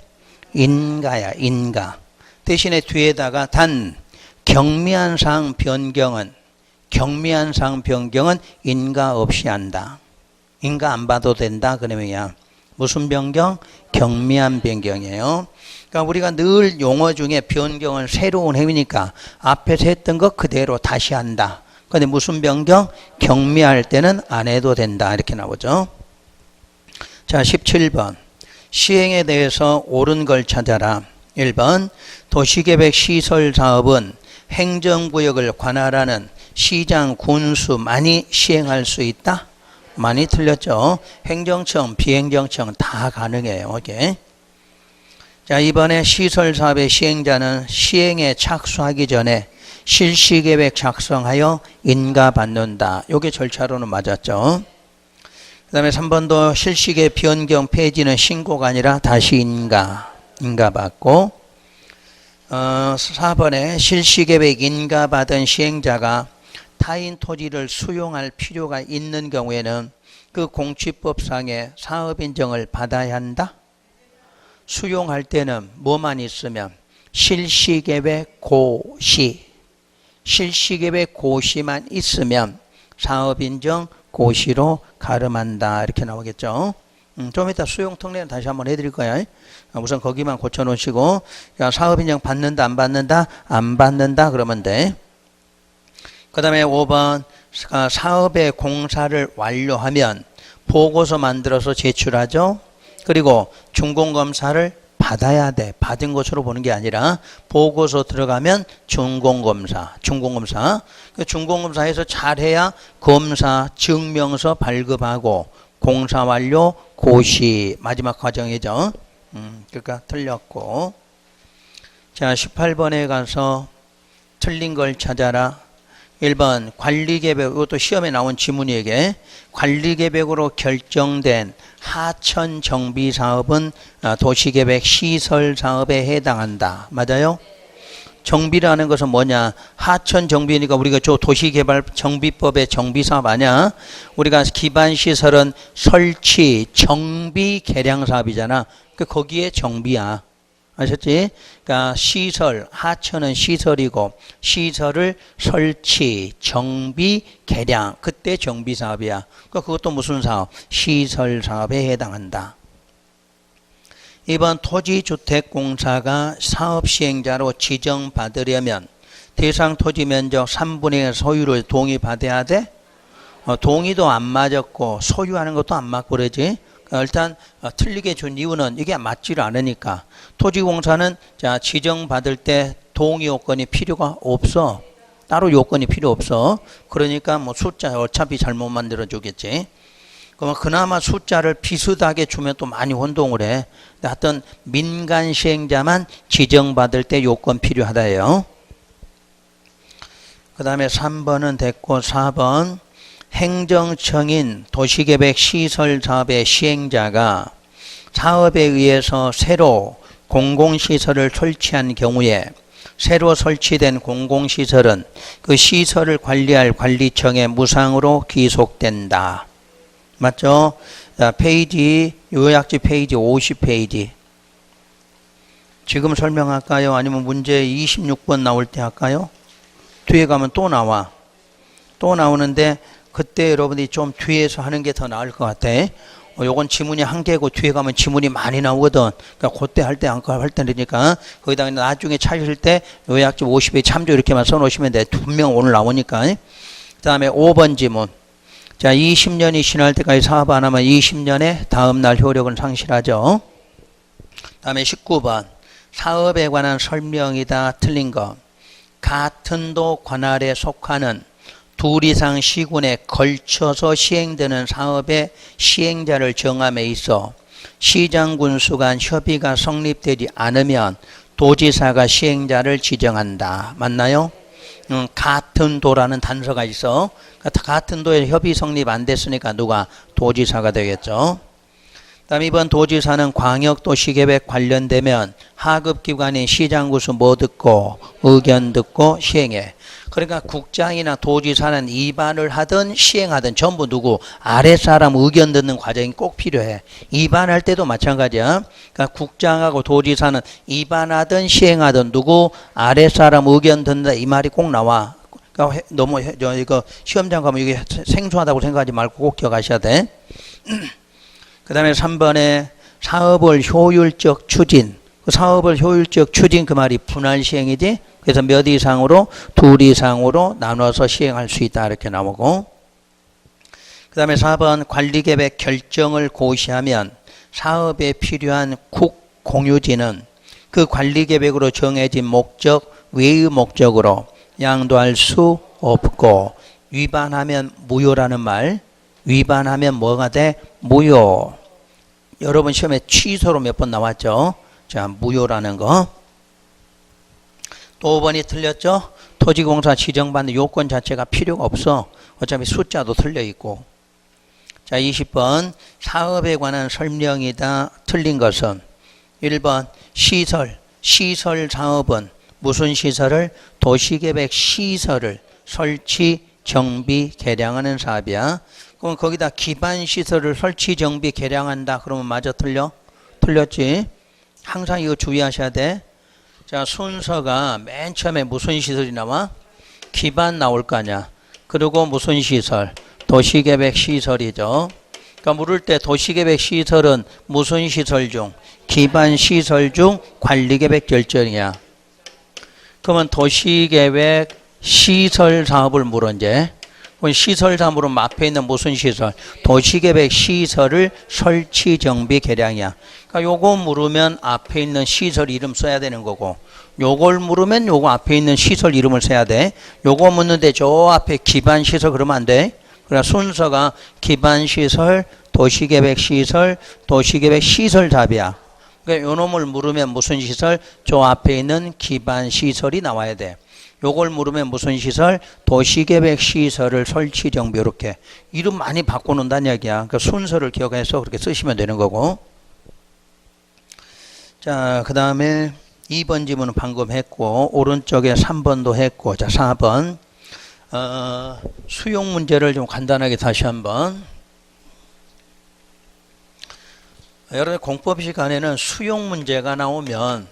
인가야, 인가. 대신에 뒤에다가 단 경미한 사항 변경은 인가 없이 한다. 인가 안 봐도 된다. 그러면 무슨 변경? 경미한 변경이에요. 그러니까 우리가 늘 용어 중에 변경은 새로운 행위니까 앞에서 했던 거 그대로 다시 한다. 근데 무슨 변경? 경미할 때는 안 해도 된다. 이렇게 나오죠. 자, 17번. 시행에 대해서 옳은 걸 찾아라. 1번. 도시계획 시설사업은 행정구역을 관할하는 시장, 군수만이 시행할 수 있다? 많이 틀렸죠. 행정청, 비행정청 다 가능해요. 이게. 자, 이번에 시설사업의 시행자는 시행에 착수하기 전에 실시계획 작성하여 인가받는다. 이게 절차로는 맞았죠. 그 다음에 3번도 실시계획 변경 폐지는 신고가 아니라 다시 인가받고 4번에 실시계획 인가받은 시행자가 타인 토지를 수용할 필요가 있는 경우에는 그 공취법상의 사업인정을 받아야 한다. 수용할 때는 뭐만 있으면 실시계획 고시만 있으면 사업인정 고시로 가름한다. 이렇게 나오겠죠. 좀 이따 수용 특례는 다시 한번 해드릴 거예요. 우선 거기만 고쳐놓으시고 사업인정 받는다 안 받는다? 안 받는다 그러면 돼. 그 다음에 5번 사업의 공사를 완료하면 보고서 만들어서 제출하죠. 그리고 준공검사를 받아야 돼. 받은 것으로 보는 게 아니라 보고서 들어가면 준공검사. 그 준공검사에서 잘해야 검사 증명서 발급하고 공사 완료 고시 마지막 과정이죠. 그러니까 틀렸고. 자, 18번에 가서 틀린 걸 찾아라. 1번 관리계획, 이것도 시험에 나온 지문이에게 관리계획으로 결정된 하천정비사업은 도시계획 시설사업에 해당한다. 맞아요? 정비라는 것은 뭐냐? 하천 정비니까 우리가 저 도시개발 정비법의 정비사업 아니야? 우리가 기반시설은 설치, 정비, 개량 사업이잖아. 거기에 정비야. 아셨지? 그러니까 시설, 하천은 시설이고 시설을 설치, 정비, 개량. 그때 정비 사업이야. 그것도 무슨 사업? 시설 사업에 해당한다. 이번 토지주택공사가 사업시행자로 지정받으려면 대상 토지 면적 3분의 1 소유를 동의받아야 돼? 동의도 안 맞았고 소유하는 것도 안 맞고 그러지? 일단 틀리게 준 이유는 이게 맞지를 않으니까. 토지공사는 자 지정받을 때 동의 요건이 필요가 없어. 따로 요건이 필요 없어. 그러니까 뭐 숫자 어차피 잘못 만들어 주겠지. 그러면 그나마 숫자를 비슷하게 주면 또 많이 혼동을 해. 하여튼 민간 시행자만 지정받을 때 요건 필요하다예요. 그 다음에 3번은 됐고 4번 행정청인 도시계획 시설사업의 시행자가 사업에 의해서 새로 공공시설을 설치한 경우에 새로 설치된 공공시설은 그 시설을 관리할 관리청에 무상으로 귀속된다. 맞죠? 자, 페이지, 요약지 페이지 50페이지. 지금 설명할까요? 아니면 문제 26번 나올 때 할까요? 뒤에 가면 또 나와. 또 나오는데 그때 여러분들이 좀 뒤에서 하는 게 더 나을 것 같아. 요건 지문이 한 개고 뒤에 가면 지문이 많이 나오거든. 그러니까 그때 할 때 안과 할 때니까 거기다가 나중에 찾으실 때 요약지 50페이지 참조 이렇게만 써놓으시면 돼. 분명 오늘 나오니까. 그 다음에 5번 지문. 자, 20년이 지날 때까지 사업 안 하면 20년에 다음날 효력은 상실하죠. 다음에 19번. 사업에 관한 설명이다. 틀린 거. 같은 도 관할에 속하는 둘 이상 시군에 걸쳐서 시행되는 사업의 시행자를 정함에 있어 시장군수 간 협의가 성립되지 않으면 도지사가 시행자를 지정한다. 맞나요? 같은 도라는 단서가 있어. 같은 도에 협의 성립 안 됐으니까 누가? 도지사가 되겠죠. 다음 이번 도지사는 광역도시계획 관련되면 하급기관인 시장군수 뭐 듣고 의견 듣고 시행해. 그러니까 국장이나 도지사는 입안을 하든 시행하든 전부 누구? 아랫사람 의견 듣는 과정이 꼭 필요해. 입안할 때도 마찬가지야. 그러니까 국장하고 도지사는 입안하든 시행하든 누구? 아랫사람 의견 듣는다. 이 말이 꼭 나와. 그러니까 너무 이거 시험장 가면 이게 생소하다고 생각하지 말고 꼭 기억하셔야 돼. 그 다음에 3번에 사업을 효율적 추진. 사업을 효율적 추진 그 말이 분할 시행이지. 그래서 몇 이상으로? 둘 이상으로 나눠서 시행할 수 있다. 이렇게 나오고. 그 다음에 4번 관리계획 결정을 고시하면 사업에 필요한 국공유지는 그 관리계획으로 정해진 목적 외의 목적으로 양도할 수 없고 위반하면 무효라는 말. 위반하면 뭐가 돼? 무효. 여러분 시험에 취소로 몇 번 나왔죠? 자, 무효라는 거. 또 5번이 틀렸죠? 토지공사 지정받는 요건 자체가 필요가 없어. 어차피 숫자도 틀려있고. 자, 20번 사업에 관한 설명이다. 틀린 것은 1번 시설. 시설 사업은 무슨 시설을? 도시계획 시설을 설치, 정비, 개량하는 사업이야. 그럼 거기다 기반시설을 설치, 정비, 개량한다. 그러면 맞아 틀려? 틀렸지? 항상 이거 주의하셔야 돼. 자, 순서가 맨 처음에 무슨 시설이 나와? 기반 나올 거 아니야. 그리고 무슨 시설? 도시계획 시설이죠. 그러니까 물을 때 도시계획 시설은 무슨 시설 중? 기반 시설 중 관리계획 결정이야. 그러면 도시계획 시설 사업을 물어 이제. 시설 사업으로 앞에 있는 무슨 시설? 도시계획 시설을 설치, 정비, 개량이야. 그러니까 요거 물으면 앞에 있는 시설 이름 써야 되는 거고, 요걸 물으면 요거 앞에 있는 시설 이름을 써야 돼. 요거 묻는데 저 앞에 기반 시설 그러면 안 돼. 그러니까 순서가 기반 시설, 도시계획 시설, 도시계획 시설 답이야. 그러니까 요 놈을 물으면 무슨 시설? 저 앞에 있는 기반 시설이 나와야 돼. 요걸 물으면 무슨 시설? 도시계획 시설을 설치, 정비 이렇게. 이름 많이 바꿔놓는다는 이야기야. 그러니까 순서를 기억해서 그렇게 쓰시면 되는 거고. 자, 그 다음에 2번 지문은 방금 했고 오른쪽에 3번도 했고 자 4번 수용 문제를 좀 간단하게 다시 한번 여러분 공법 시간에는 수용 문제가 나오면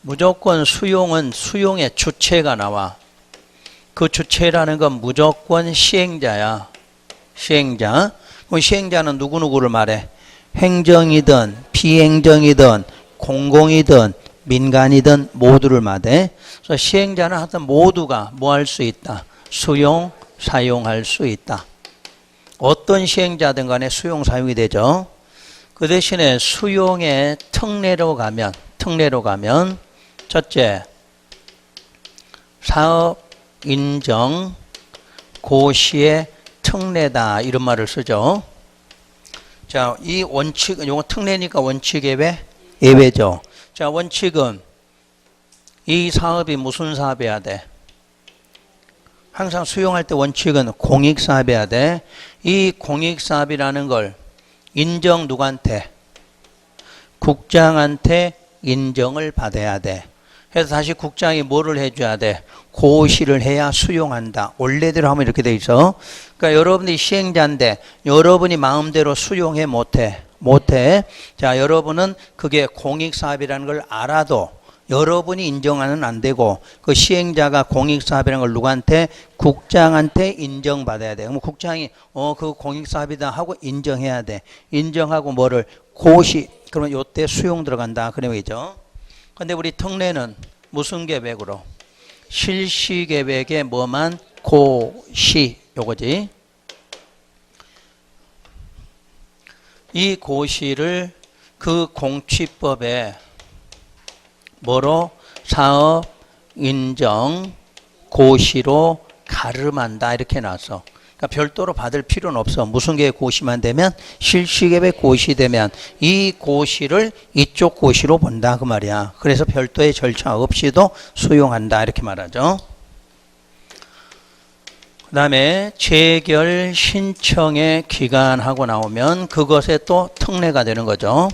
무조건 수용은 수용의 주체가 나와. 그 주체라는 건 무조건 시행자야. 시행자. 그럼 시행자는 누구누구를 말해? 행정이든 비행정이든 공공이든 민간이든 모두를 말해. 그래서 시행자는 하여튼 모두가 뭐 할 수 있다? 수용, 사용할 수 있다. 어떤 시행자든 간에 수용, 사용이 되죠. 그 대신에 수용의 특례로 가면 첫째, 사업 인정 고시의 특례다 이런 말을 쓰죠. 자, 이 원칙은 요거 특례니까 원칙 예외죠. 자, 원칙은 이 사업이 무슨 사업이어야 돼? 항상 수용할 때 원칙은 공익사업이어야 돼. 이 공익사업이라는 걸 인정 누구한테? 국장한테 인정을 받아야 돼. 그래서 다시 국장이 뭐를 해줘야 돼? 고시를 해야 수용한다. 원래대로 하면 이렇게 돼 있어. 그러니까 여러분이 시행자인데 여러분이 마음대로 수용해 못해. 자, 여러분은 그게 공익사업이라는 걸 알아도 여러분이 인정하는 안 되고 그 시행자가 공익사업이라는 걸 누구한테? 국장한테 인정받아야 돼. 그럼 국장이 그 공익사업이다 하고 인정해야 돼. 인정하고 뭐를? 고시. 그러면 요때 수용 들어간다. 그런 얘기죠. 근데 우리 특례는 무슨 계획으로? 실시 계획에 뭐만? 고시. 요거지. 이 고시를 그 공취법에 뭐로? 사업 인정 고시로 가름한다 이렇게 나왔어. 그러니까 별도로 받을 필요는 없어. 무슨 계획 고시만 되면? 실시계획 고시 되면 이 고시를 이쪽 고시로 본다 그 말이야. 그래서 별도의 절차 없이도 수용한다 이렇게 말하죠. 그 다음에 재결 신청의 기간하고 나오면 그것에 또 특례가 되는 거죠.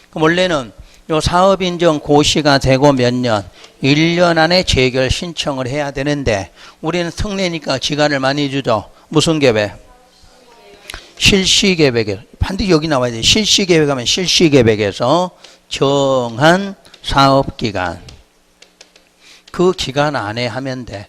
그럼 원래는 요 사업인정 고시가 되고 몇 년? 1년 안에 재결 신청을 해야 되는데 우리는 특례니까 기간을 많이 주죠. 무슨 계획? 실시계획에 반드시 여기 나와야 돼. 실시계획하면 실시계획에서 정한 사업기간 그 기간 안에 하면 돼.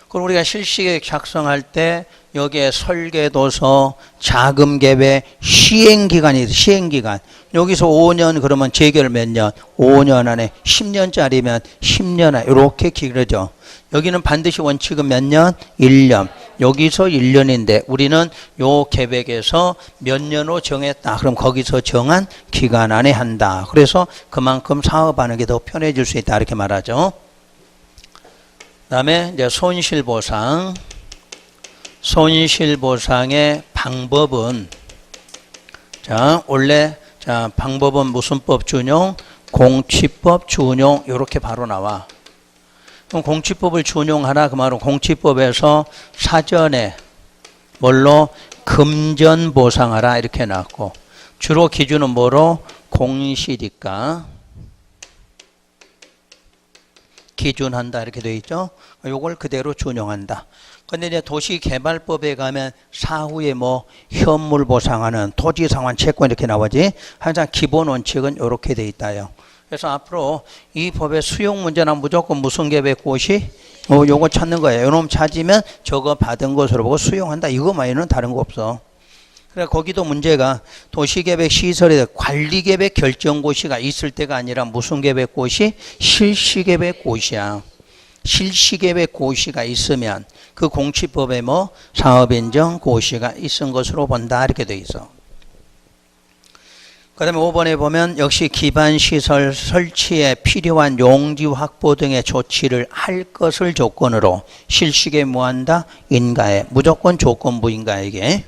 그럼 우리가 실시계획 작성할 때 여기에 설계도서, 자금계획, 시행기간이 있어. 시행기간. 여기서 5년 그러면 재결 몇 년? 5년 안에. 10년짜리면 10년 안에. 이렇게 길어져. 여기는 반드시 원칙은 몇 년? 1년. 여기서 1년인데 우리는 요 계획에서 몇 년으로 정했다. 그럼 거기서 정한 기간 안에 한다. 그래서 그만큼 사업하는 게 더 편해질 수 있다. 이렇게 말하죠. 그 다음에 이제 손실보상. 손실보상의 방법은 원래 방법은 무슨 법 준용? 공취법 준용. 이렇게 바로 나와. 그럼 공취법을 준용하라 그 말은 공취법에서 사전에 뭘로? 금전보상하라 이렇게 나왔고 주로 기준은 뭐로? 공시지가 기준한다 이렇게 되어 있죠. 요걸 그대로 준용한다. 근데 이제 도시개발법에 가면 사후에 뭐 현물 보상하는 토지 상환 채권 이렇게 나오지. 항상 기본 원칙은 이렇게 돼 있다요. 그래서 앞으로 이 법의 수용 문제는 무조건 무슨 계획 고시? 요거 찾는 거예요. 요놈 찾으면 저거 받은 것으로 보고 수용한다. 이거 말고는 다른 거 없어. 그래 거기도 문제가 도시계획 시설에 관리계획 결정고시가 있을 때가 아니라 무슨 계획 고시? 실시계획 고시야. 실시계획 고시가 있으면 그 공취법에 뭐 사업인정 고시가 있은 것으로 본다 이렇게 돼 있어. 그 다음에 5번에 보면 역시 기반시설 설치에 필요한 용지 확보 등의 조치를 할 것을 조건으로 실시계 뭐한다? 인가해. 무조건 조건부 인가에게.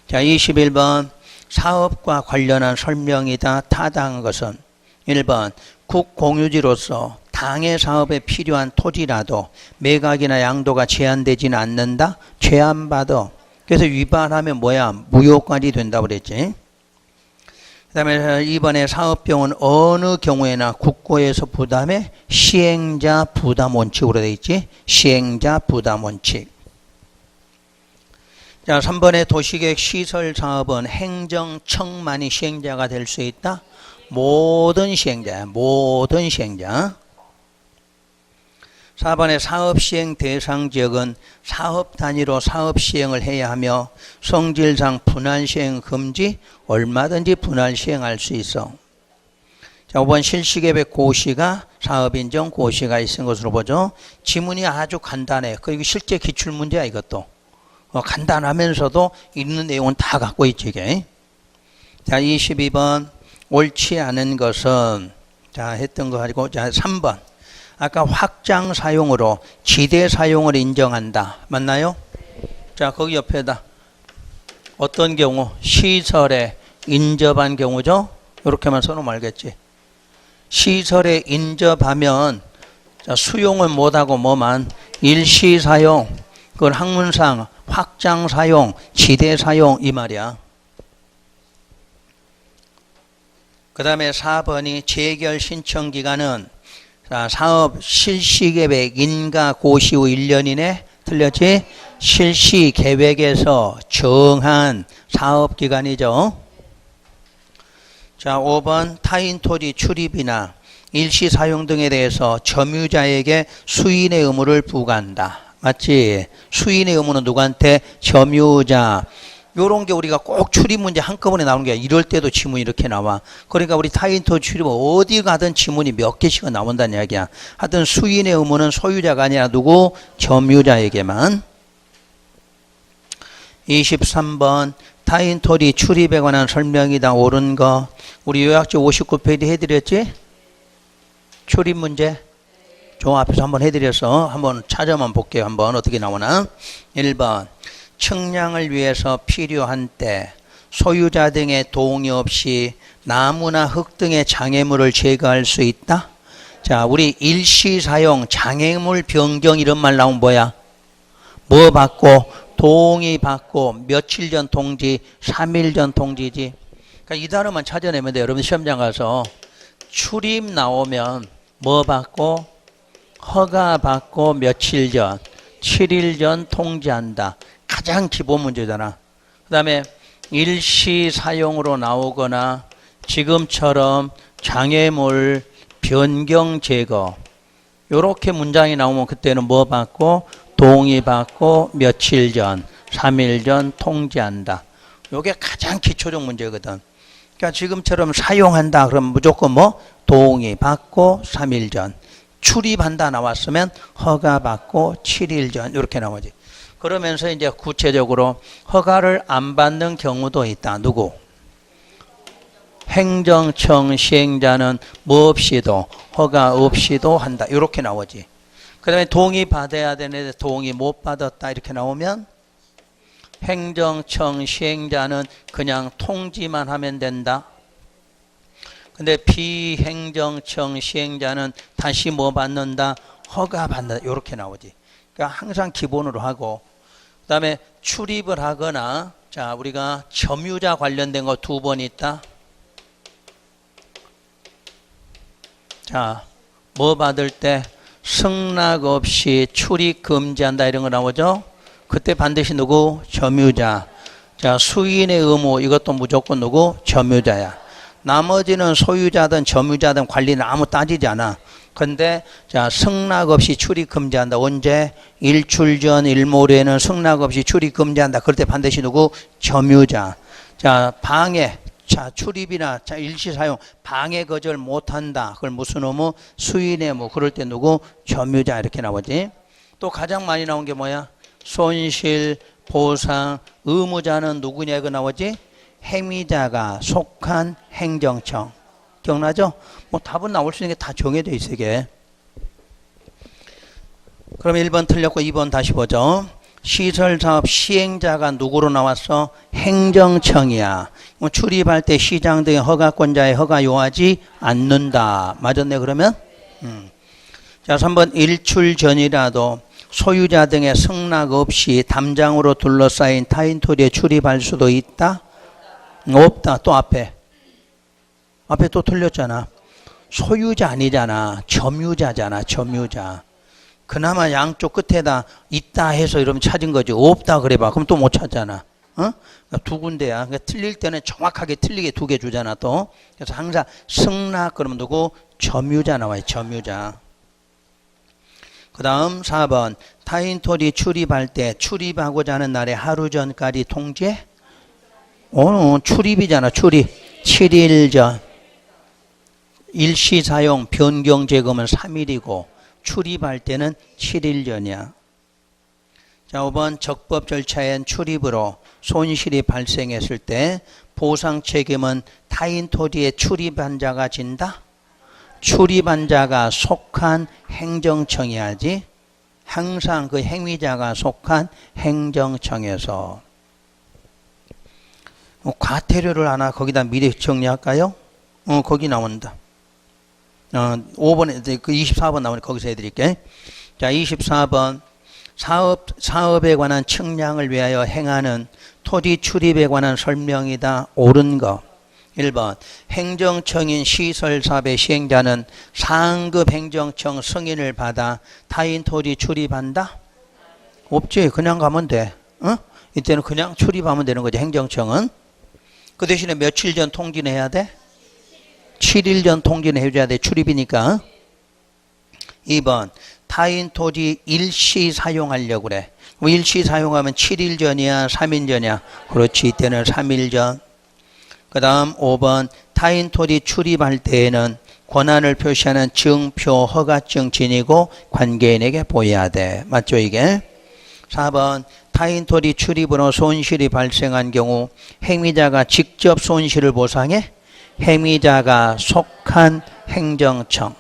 자 21번 사업과 관련한 설명이다. 타당한 것은 1번 국공유지로서 당의 사업에 필요한 토지라도 매각이나 양도가 제한되지는 않는다. 제한받아. 그래서 위반하면 뭐야? 무효까지 된다고 그랬지. 그 그다음에 2번에 사업비용은 어느 경우에나 국고에서 부담해 시행자 부담 원칙으로 되어 있지. 시행자 부담 원칙. 자, 3번에 도시계획 시설 사업은 행정청만이 시행자가 될 수 있다. 모든 시행자야. 모든 시행자. 4번에 사업 시행 대상 지역은 사업 단위로 사업 시행을 해야 하며 성질상 분할 시행 금지, 얼마든지 분할 시행할 수 있어. 자, 5번 실시계획 고시가 사업 인정 고시가 있은 것으로 보죠. 지문이 아주 간단해. 그리고 실제 기출문제야 이것도. 간단하면서도 있는 내용은 다 갖고 있지 이게. 자, 22번 옳지 않은 것은 자 했던 거 가지고 자 3번 아까 확장 사용으로 지대 사용을 인정한다. 맞나요? 자, 거기 옆에다 어떤 경우 시설에 인접한 경우죠. 이렇게만 써놓으면 알겠지. 시설에 인접하면 자, 수용은 못하고 뭐만 일시 사용, 그걸 학문상 확장 사용, 지대 사용 이 말이야. 그 다음에 4번이 재결 신청 기간은 자, 사업 실시 계획 인가 고시 후 1년 이내 틀렸지? 실시 계획에서 정한 사업 기간이죠. 자, 5번 타인 토지 출입이나 일시 사용 등에 대해서 점유자에게 수인의 의무를 부과한다. 맞지? 수인의 의무는 누구한테? 점유자. 요런 게 우리가 꼭 출입 문제 한꺼번에 나오는 게 이럴 때도 지문이 이렇게 나와. 그러니까 우리 타인 토지 출입 어디 가든 지문이 몇 개씩은 나온다는 이야기야. 하여튼 수인의 의무는 소유자가 아니라 누구? 점유자에게만. 23번 타인 토지 출입에 관한 설명이다. 옳은 거. 우리 요약지 59페이지 해드렸지? 출입 문제. 저 앞에서 한번 해드려서 한번 찾아만 볼게요. 한번 어떻게 나오나. 1번 측량을 위해서 필요한 때 소유자 등의 동의 없이 나무나 흙 등의 장애물을 제거할 수 있다. 자, 우리 일시 사용 장애물 변경 이런 말 나오면 뭐야? 뭐 받고? 동의 받고 며칠 전 통지, 3일 전 통지지. 그러니까 이 단어만 찾아내면 돼요. 여러분 시험장 가서 출입 나오면 뭐 받고? 허가 받고 며칠 전, 7일 전 통지한다. 가장 기본 문제잖아. 그 다음에 일시 사용으로 나오거나 지금처럼 장애물 변경 제거 요렇게 문장이 나오면 그때는 뭐 받고? 동의 받고 며칠 전, 3일 전 통지한다. 요게 가장 기초적 문제거든. 그러니까 지금처럼 사용한다 그러면 무조건 뭐? 동의 받고 3일 전. 출입한다 나왔으면 허가 받고 7일 전 이렇게 나오지. 그러면서 이제 구체적으로 허가를 안 받는 경우도 있다. 누구? 행정청 시행자는 뭐 없이도 허가 없이도 한다. 이렇게 나오지. 그 다음에 동의 받아야 되는데 동의 못 받았다. 이렇게 나오면 행정청 시행자는 그냥 통지만 하면 된다. 근데 비행정청 시행자는 다시 뭐 받는다? 허가 받는다. 이렇게 나오지. 그러니까 항상 기본으로 하고 그 다음에 출입을 하거나 자 우리가 점유자 관련된 거 2번 있다. 자, 뭐 받을 때 승낙 없이 출입 금지한다 이런 거 나오죠. 그때 반드시 누구? 점유자. 자, 수인의 의무 이것도 무조건 누구? 점유자야. 나머지는 소유자든 점유자든 관리는 아무 따지지 않아. 근데 자 승낙 없이 출입 금지한다. 언제? 일출 전 일몰에는 승낙 없이 출입 금지한다. 그럴 때 반드시 누구? 점유자. 자 방해. 자 출입이나 자 일시 사용 방해 거절 못한다. 그걸 무슨 의무? 수인의 의무. 그럴 때 누구? 점유자 이렇게 나오지. 또 가장 많이 나온 게 뭐야? 손실, 보상, 의무자는 누구냐 이거 나오지? 행위자가 속한 행정청. 기억나죠? 뭐 답은 나올 수 있는 게 다 정해져 있어 이게. 그럼 1번 틀렸고 2번 다시 보죠. 시설사업 시행자가 누구로 나왔어? 행정청이야. 뭐 출입할 때 시장 등의 허가권자의 허가 요하지 않는다. 맞았네 그러면? 자 3번 일출 전이라도 소유자 등의 승낙 없이 담장으로 둘러싸인 타인 토지에 출입할 수도 있다? 없다. 또 앞에 앞에 또 틀렸잖아. 소유자 아니잖아. 점유자잖아. 점유자. 그나마 양쪽 끝에다 있다 해서 이러면 찾은 거지. 없다 그래봐. 그럼 또 못 찾잖아. 그러니까 두 군데야. 그러니까 틀릴 때는 정확하게 틀리게 두 개 주잖아 또. 그래서 항상 승낙 그러면 누구? 점유자 나와요. 점유자. 그 다음 4번 타인 토지 출입할 때 출입하고자 하는 날에 하루 전까지 통제? 출입이잖아. 출입. 7일 전. 일시사용 변경 제거면 3일이고 출입할 때는 7일 전이야. 자, 5번 적법 절차엔 출입으로 손실이 발생했을 때 보상 책임은 타인 토지에 출입한 자가 진다? 출입한 자가 속한 행정청이 하지. 항상 그 행위자가 속한 행정청에서. 과태료를 하나 거기다 미리 정리할까요? 거기 나온다. 5번에 그 24번 나오니까 거기서 해드릴게. 자, 24번 사업에 관한 측량을 위하여 행하는 토지 출입에 관한 설명이다. 옳은 거. 1번 행정청인 시설사업의 시행자는 상급 행정청 승인을 받아 타인 토지 출입한다? 없지. 그냥 가면 돼. 이때는 그냥 출입하면 되는 거지. 행정청은. 그 대신에 며칠 전 통지는 해야 돼? 7일 전 통지는 해줘야 돼. 출입이니까. 2번 타인 토지 일시 사용하려고 그래. 일시 사용하면 7일 전이야 3일 전이야? 그렇지. 이때는 3일 전. 그 다음 5번 타인 토지 출입할 때에는 권한을 표시하는 증표 허가증 지니고 관계인에게 보여야 돼. 맞죠 이게? 4번 타인 토지 출입으로 손실이 발생한 경우 행위자가 직접 손실을 보상해? 행위자가 속한 행정청.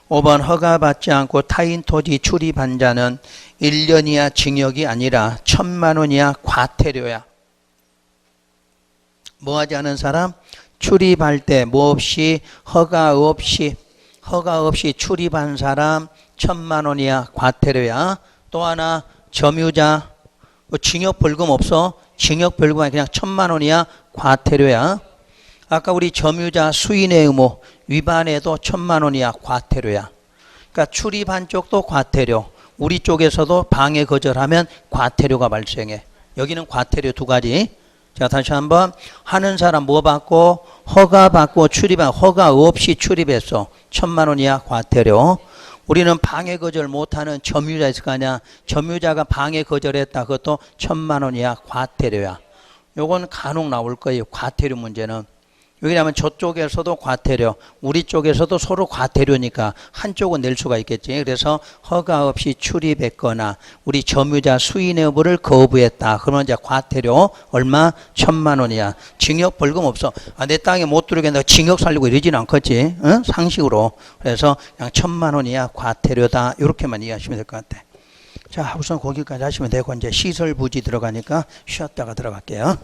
5번 허가받지 않고 타인 토지 출입한 자는 1년 이하 징역이 아니라 1,000만 원 이하 과태료야. 뭐 하지 않은 사람? 출입할 때 뭐 없이 허가 없이 출입한 사람 1,000만 원 이하 과태료야. 또 하나 점유자 징역 벌금 없어. 징역 벌금 아니 그냥 1,000만 원 이하 과태료야. 아까 우리 점유자 수인의 의무 위반해도 1,000만 원 이하 과태료야. 그러니까 출입한 쪽도 과태료. 우리 쪽에서도 방해 거절하면 과태료가 발생해. 여기는 과태료 두 가지. 자, 다시 한번 하는 사람 뭐 받고? 허가 받고 출입한 허가 없이 출입했어. 1,000만 원 이하 과태료. 우리는 방해 거절 못하는 점유자 있을 거 아니야. 점유자가 방해 거절했다. 그것도 1,000만 원 이하 과태료야. 요건 간혹 나올 거예요. 과태료 문제는. 왜냐하면 저쪽에서도 과태료, 우리 쪽에서도 서로 과태료니까 한쪽은 낼 수가 있겠지. 그래서 허가 없이 출입했거나 우리 점유자 수인의 의무를 거부했다. 그러면 이제 과태료 얼마? 1,000만 원이야. 징역 벌금 없어. 내 땅에 못 들어오겠는데 징역 살리고 이러진 않겠지. 상식으로. 그래서 그냥 1,000만 원이야 과태료다. 이렇게만 이해하시면 될 것 같아. 자, 우선 거기까지 하시면 되고 이제 시설 부지 들어가니까 쉬었다가 들어갈게요.